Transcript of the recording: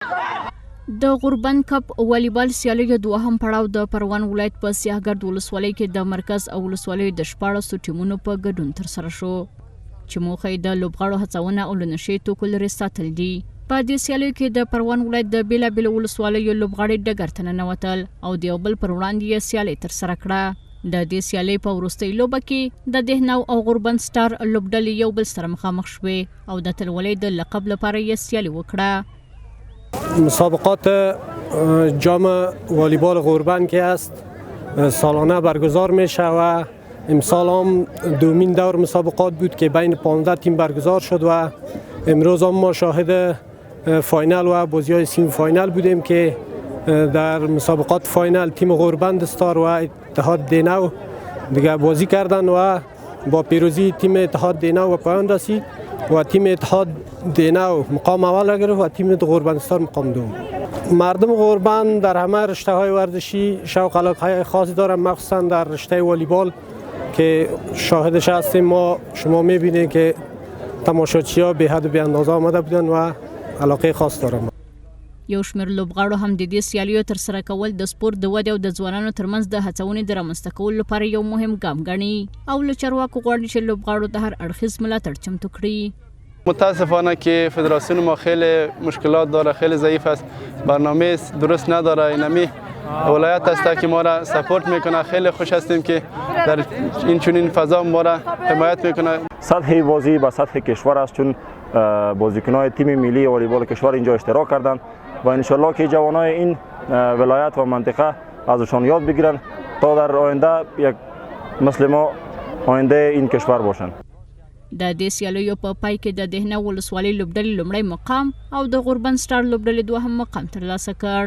د غوربند کپ والیبال سیالیو دوهم پړاو د پروان ولایت په سیاهګرد ولسوالۍ کې د مرکز او ولسوالیو د 14 ټیمونو په ګډون ترسره شو چې موخه یې د لوبغاړو هڅونه او له نشې توکو لرې ساتل دي. په دې سیالیو کې د پروان ولایت د بېلابېلو ولسوالیو لوبغاړي ډګر ته ننوتل او د یو بل پر وړاندې یې سیالي ترسره کړه. د دې سیالۍ په وروستۍ لوبه کې د دهنو او غوربند سټار لوبډلې یو بل سره مخامخ شوې او د اتلولۍ د لقب لپاره یې سیالي وکړه. مسابقات جام والیبال غوربند که است سالانه برگزار میشه و امسال هم دومین دور مسابقات بود که بین 15 تیم برگزار شد و امروز هم ما شاهد فاینال و بازی‌های سیمی فاینال بودیم که در مسابقات فاینال تیم غوربند استار و اتحاد دهنو دیگه بازی کردن و با پیروزی تیم اتحاد دهنو به پایان رسید و تیم اتحاد دهنو مقام اول گرفت و تیم غوربند استار مقام دوم. مردم غوربند در همه رشته‌های ورزشی شوق علاقه خاصی دارند، مخصوصا در رشته والیبال که شاهدش هستیم. ما شما می‌بینید که تماشاچی‌ها به حد بی اندازه آمده بودن و علاقه خاص دارند. یو شمېر لوبغاړو هم د دې سیالیو ترسره کول د سپورت د ودې او د ځوانانو ترمنځ د هڅونې د رامنځته کولو لپاره یو مهم ګام ګڼي او له چارواکو غواړي چې لوبغاړو ته هر اړخیز ملاتړ چمتو کړي. متاسفانه که فدراسیون ما خیلی مشکلات داره، خیلی ضعیف است، برنامه درست نداره. اینمی ولایت است که ما را سپورت میکنه. خیلی خوش هستیم که در این چنین فضا ما را حمایت میکنه. سطح بازی به سطح کشور است، چون بازیکنان تیم ملی والیبال کشور اینجا اشتراک کردند و انشالله که جوانای این ولایت و منطقه ازشان یاد بگیرن تا در آینده یک مثل ما آینده این کشور باشند. د دې سیالیو په پای کې د دهنه ولسوالۍ لوبډلې لومړی مقام او د غوربند سټار لوبډلې دوهم مقام ترلاسه کړ.